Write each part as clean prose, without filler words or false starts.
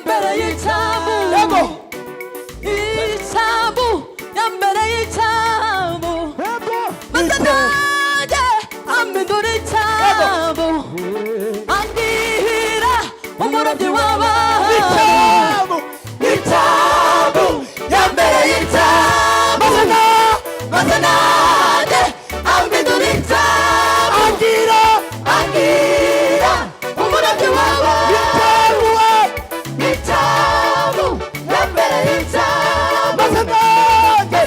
yambere yitabu Yego itabu yambere yitabu Masanade amindura itabu Andihira umurabyi w'abantu Itabu yambere yitabu Masanade amindura itabu Andihira umurabyi w'abantu Itabu yambere yitabu Masanade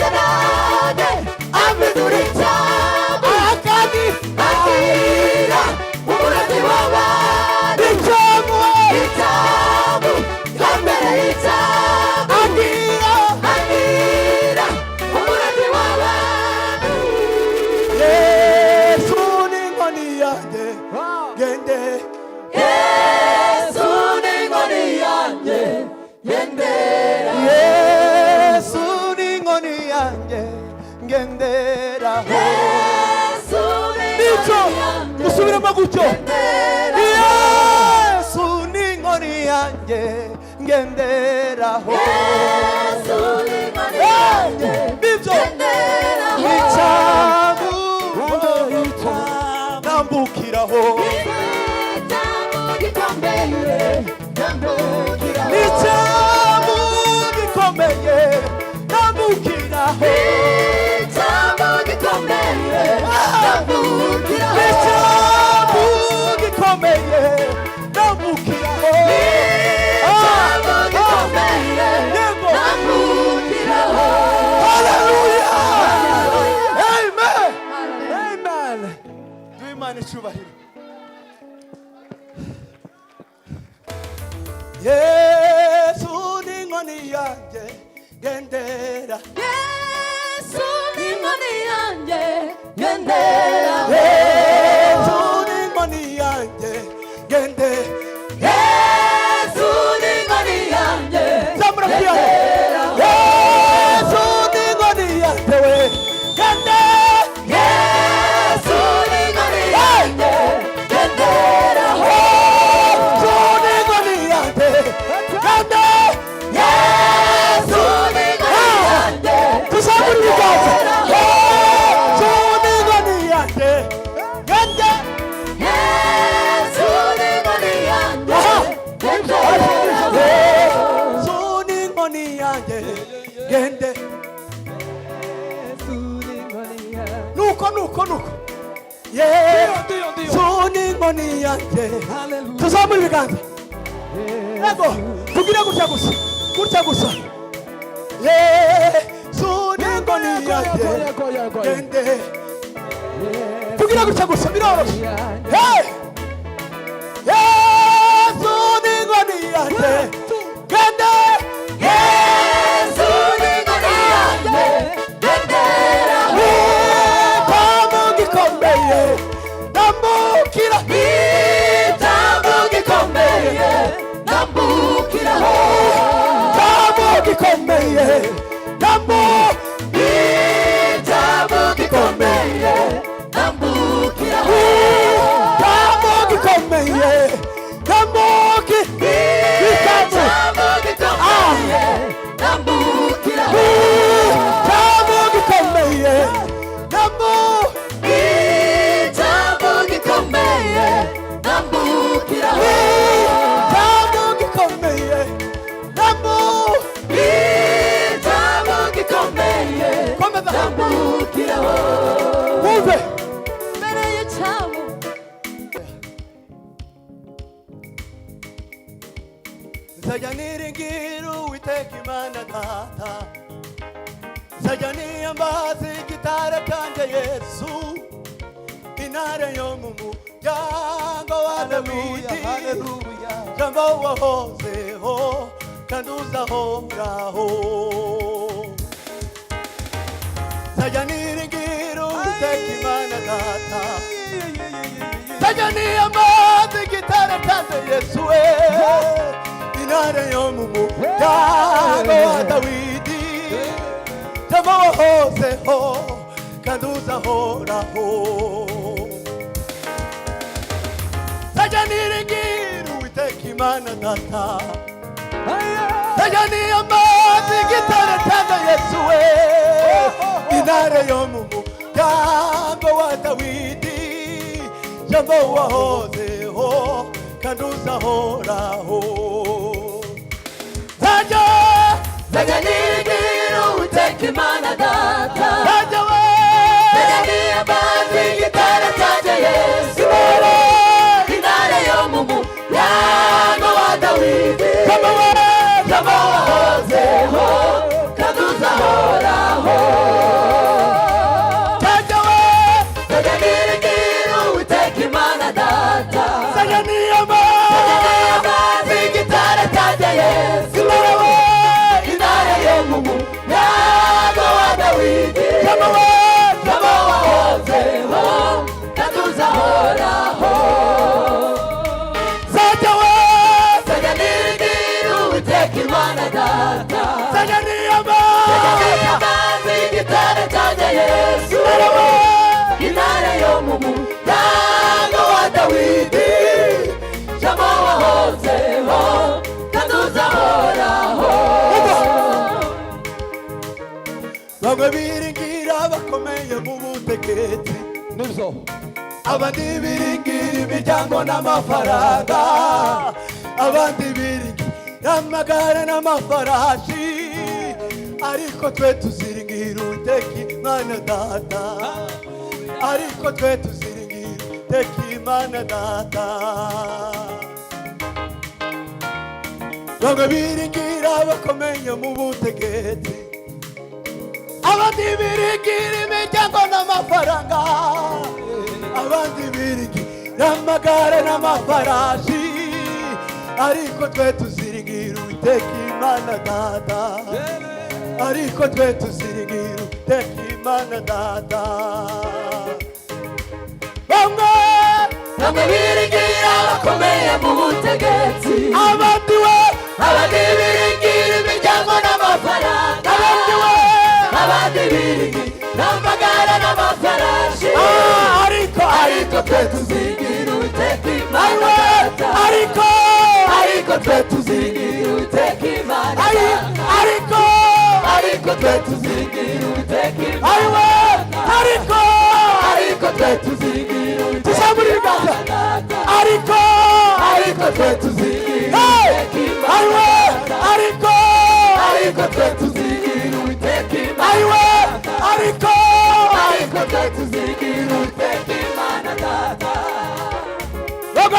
amindura itabu Andihira umurabyi w'abantu Itabu yambere yitabu Andihira umurabyi w'abantu Yesu ni inkoni yanjye ngende Yesu ni inkoni yanjye ngendera Yesu ni inkoni yanjye ngenderaho Yesu ni Nico inkoni yanjye musubiremo gutyo ngendera Yesu ni inkoni yanjye ngenderaho Yesu ni inkoni yanjye Nico ngendera Itabu nambukiraho Itabu gikomeye nambukiraho Itabu gikomeye nambukiraho Itabu gikomeye nambukiraho Itabu gikomeye nambukiraho Itabu gikomeye nambukiraho Hallelujah Amen Amen Duhe Imana icyubahiro Yesu ni inkoni yanjye ngendera Yesu ni inkoni yanjye ngendera Yesu ni inkoni yanjye ngendera Yesu ni inkoni yanjye Zamura piyano Yesu ni inkoni yanjye we ngendera Yesu ni inkoni yanjye ngendera Yesu ni inkoni yanjye ngendera Yesu ni inkoni yanjye Tuzamura ibiganza Yesu ni inkoni yanjye ngendera Yesu ni inkoni yanjye ngendera Yesu ni inkoni yanjye ngende nuko Yesu ni inkoni yanjye tuzamura ibiganza Yego tugire gutya gusa Yesu ni inkoni yanjye ngende tugire gutya gusa biroroshye Hey Yesu ni inkoni yanjye ngende Yesu ni inkoni yanjye ngendera Itabu gikomeye nambukira Itabu gikomeye nambukiraho Itabu gikomeye Itabu gikomeye nambukiraho Itabu gikomeye Itabu Itabu gikomeye nambukiraho Itabu gikomeye Itabu gikomeye nambukiraho Itabu gikomeye Itabu gikomeye Komeza nambukiraho Wumve mbere y'icyabu Nzajya niringira Uwiteka Imana Data Nzajya niyambaza igitare cyanjye Yesu Intare yo mu muryango wa Dawidi Jambo wahozeho kandi uzahoraho Nzajya niringira Uwiteka Imana Data Nzajya niyambaza igitare cyanjye Yesu Intare yo mu muryango wa Dawidi Jambo wahozeho kandi uzahoraho Nzajya niringira Uwiteka Imana Data aya ni amazi gitare cyane Yesu we intare yo mu muryango wa Dawidi jambo wahozeho kandi uzahoraho Zajya niringira Uwiteka Imana Data Zajya niyo amazi gitare cyanjye Yesu intare yo mu muryango wa Dawidi jambo wahozeho kandi uzahoraho Zajya niringira Uwiteka Imana Data Zajya niyo amazi gitare cyanjye Yesu intare yo mu muryango wa Dawidi jambo wahozeho kandi uzahoraho Zajya niringira Uwiteka Imana Data Zajya niyo amazi gitare cyanjye Yesu intare yo mu muryango wa Dawidi jambo wahozeho kandi uzahoraho bamwe biringira bakomeye mu butegetsi nibyo abandi biringira imiryango n'amafaranga abandi biringira amagare n'amafarashi ariko twe tuziringira Uwiteka Imana Data ariko twe tuziringira Uwiteka Imana Data bamwe biringira bakomeye mu butegetsi abandi biringira imiryango n'amafaranga abandi biringira amagare n'amafarashi ariko twe tuziringira Uwiteka Imana Data ariko twe tuziringira Uwiteka Imana Data bamwe biringira bakomeye mu butegetsi abandi biringira imiryango n'amafaranga abandi biringira amagare n'amafarashi ariko twe tuziringira Uwiteka Imana Data ariko twe tuziringira Uwiteka Imana Data ariko twe tuziringira Uwiteka Imana Data ariko twe tuziringira Uwiteka Imana Data ariko twe tuziringira Uwiteka Imana Data ariko twe tuziringira Uwiteka Imana Data ariko twe tuziringira Uwiteka Imana Data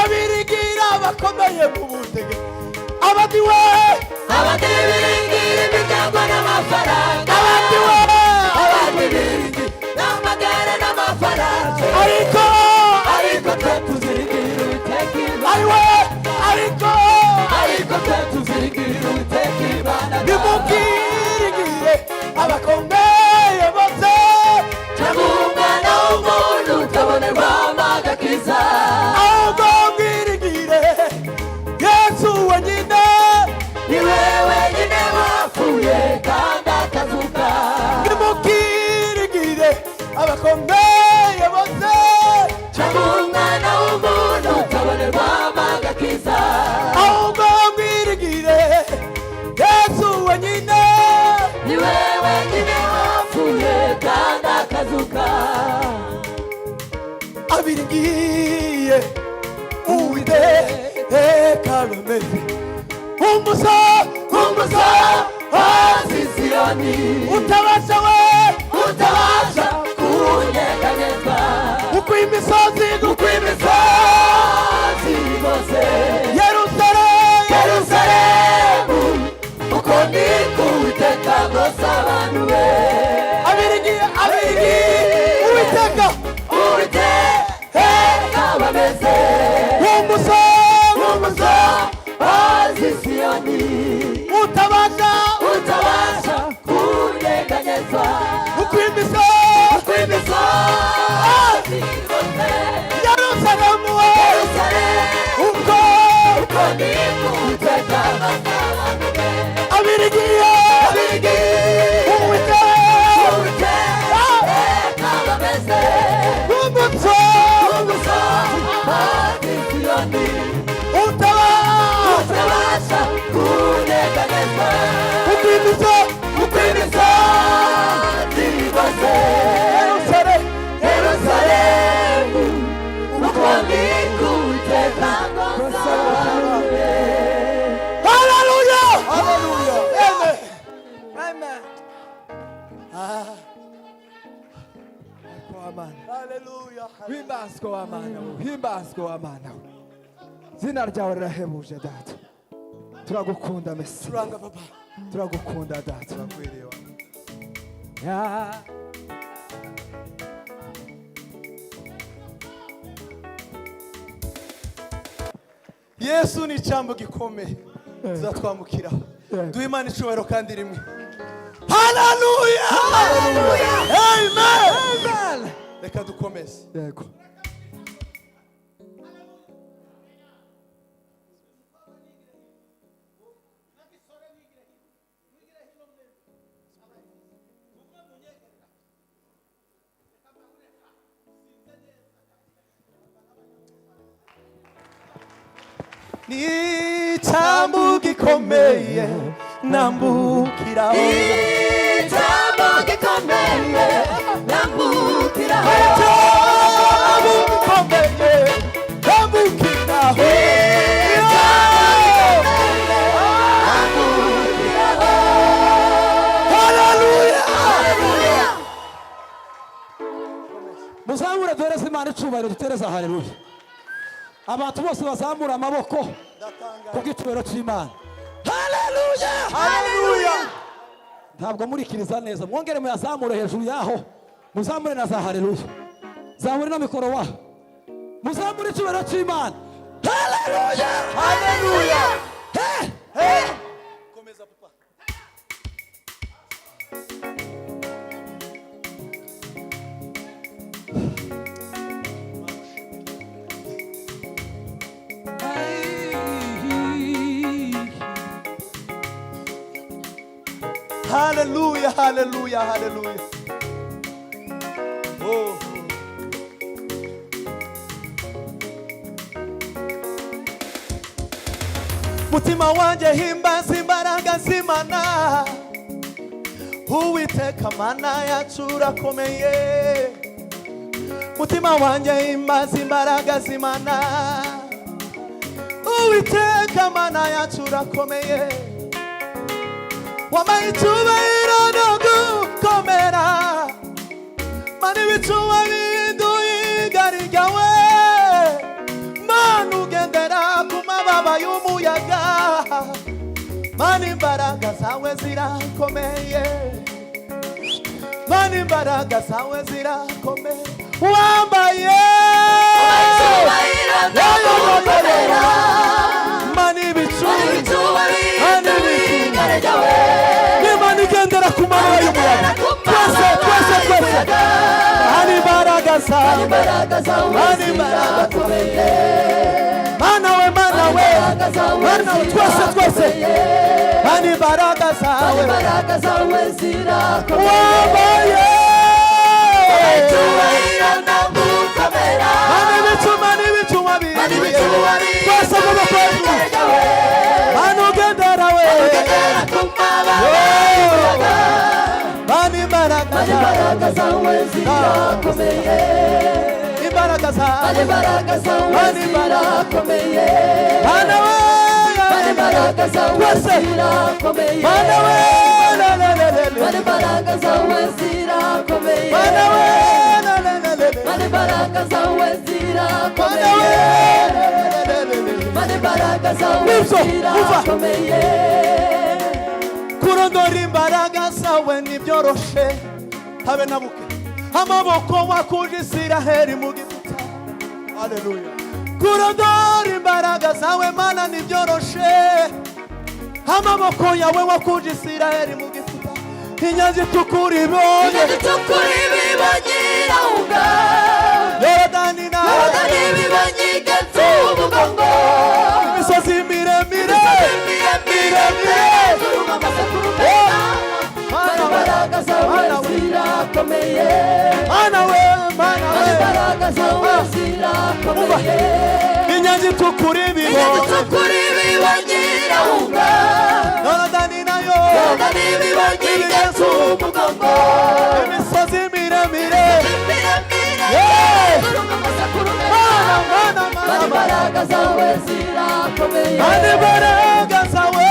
biringira bakomeye mu butegetsi abandi biringira imiryango n'amafaranga abandi biringira amagare n'amafaranga ariko twe tuziringira Uwiteka Imana ariko twe tuziringira Uwiteka Imana nimubwiringire abakomeye bose cyangwa umwana w'umuntu utabonerwamo agakiza ahubwo mwiringire Yesu wenyine niwe wenyine wapfuye kandi akazuka nimubwiringire abakomeye bose cyangwa umwana w'umuntu utabonerwamo agakiza ahubwo mwiringire Yesu wenyine niwe wenyine wapfuye kandi akazuka abiringiye Uwiteka bameze umusozi Siyoni utabasha kunyeganyezwa uko imisozi igose Yerusalemu uko ni ku Uwiteka ngose abantu be abiringiye Uwiteka bameze umusozi Siyoni utabasha kunyeganyezwa himbazwe wa mana we, himbazwe wa mana we. Zina ryawe rirahebuje data. Turagukunda Mesi. turanga papa, Turagukunda data. turakwiriye. Ya. Yesu ni icyambu gikomeye tuzatwambukira. Duhe Imana icyubahiro kandi rimwe. Haleluya! Amen! Reka dukomeze. Yego. Ni icyambu gikomeye nambukiraho. Icyambu gikomeye nambukiraho. Icyambu gikomeye nambukiraho. Haleluya. Muzamure duhereze Imana icyubahiro, dutereza haleluya. Abantu bose bazamura amaboko kubw'icyubahiro cy'Imana. Haleluya! Haleluya! Ntabwo murikiriza neza, mwongere muyazamure hejuru yaho, muzamure na za haleluya. Zamure na mikoro wa, muzamure icyubahiro cy'Imana. Haleluya! Haleluya! Komeza papa. Haleluya, haleluya, haleluya. Oh. Mutima wanje himbaza imbaraga z'Imana. Uwiteka Mana yacu urakomeye. Mutima wanje himbaza imbaraga z'Imana. Uwiteka Mana yacu urakomeye. Wampaye icyubahiro no gukomera. Mana ibicuba bihinduye igari ryawe. Mana ugendera ku mababa y'umuyaga. Mana imbaraga zawe zirakomeye. Mana imbaraga zawe zirakomeye. Wambaye icyubahiro no gukomera. Mana ibicuba bihinduye igari ryawe. Imana igendera ku mababa y'umuyaga. Twese Mana imbaraga zawe. Mana zirakomeye. Mana we, Mana we, Mana we, twese Mana imbaraga zawe. zirakomeye. Wambaye icyubahiro no gukomera. Mana ibicuba bihinduye. Twese mu bakobwa. Mana ugendera we. Mana imbaraga zawe. zirakomeye. Imbaraga zawe. Imbaraga zawe zirakomeye. Mana we. Imbaraga zawe zirakomeye. Mana we. Imbaraga zawe zirakomeye. Mana we. Imbaraga zawe zirakomeye. Imbaraga zawe zirakomeye. Kurondora imbaraga zawe ntibyoroshe habe na buke. Amaboko wakuje Isiraheli mu Giputa. Haleluya. Kurondora imbaraga zawe Mana ntibyoroshe. Amaboko yawe wakuje Isiraheli mu Giputa. Inyanza itukura ibonye. irahunga. Yorodani ibibonye igenza umugongo. imisozi miremire. Imbaraga zawe zirakomeye. Mana we, Mana we. Imbaraga zawe zirakomeye. Inyanza itukura ibibonye irahunga. Yorodani nayo. ibibonye igenza umugongo. imisozi miremire. Imbaraga zawe zirakomeye. Imbaraga zawe.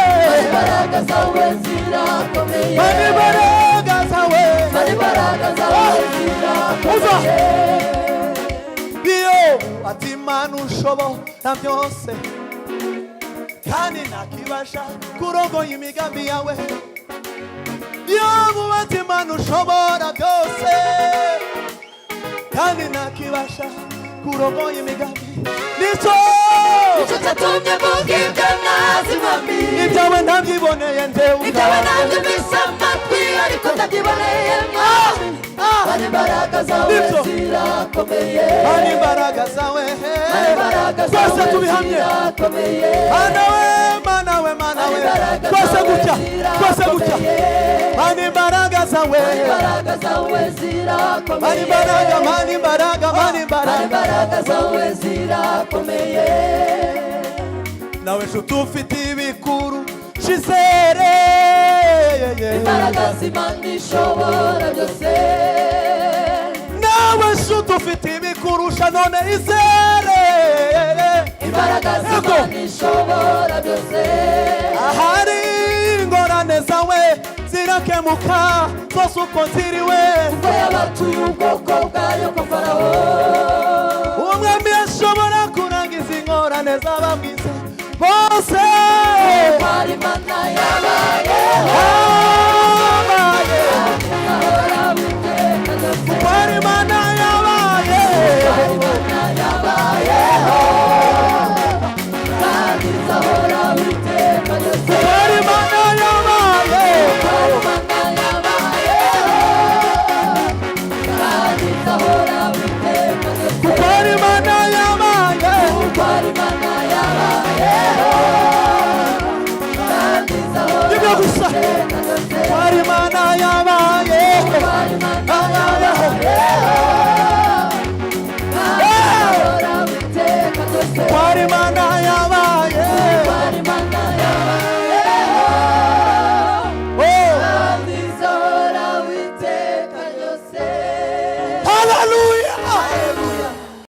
Imbaraga zawe zirakomeye. Imbaraga zawe. Imbaraga zawe zirakomeye. Iyo wubatse Imana ushobora byose kandi ntakibasha kurogoya imigambi yawe iyo wubatse Imana ushobora byose kandi ntakibasha kurogoya imigambi nicyo cyatumye mvuga ibyo ntazi mami ibyawe ntabyiboneye ndewe ibyawe ntabyumvise amatwi ariko ndabyiboneye mwami hari imbaraga zawe zirakomeye hari imbaraga zawe twese tubihamye mana we twese gutya hari imbaraga zawe zirakomeye hari imbaraga zawe zirakomeye nawe nshuti ufite ibikuru shizere imbaraga z'Imana ishobora byose nawe nshuti ufite ibikurusha none izere imbaraga z'Imana ishobora byose ahari ingorane zawe zirakemuka zose uko ziriwe kuko yabatuye ubwoko bwayo kwa Farawo umwami ashobora kurangiza ingorane z'ababwiza bose hari Imana yabaye hari Imana yabaye kandi izahora witeka ryose hari Imana yabaye kandi izahora witeka ryose hari Imana yabaye hari Imana yabaye kandi izahora ibyo gusa witeka ryose hari Imana yabaye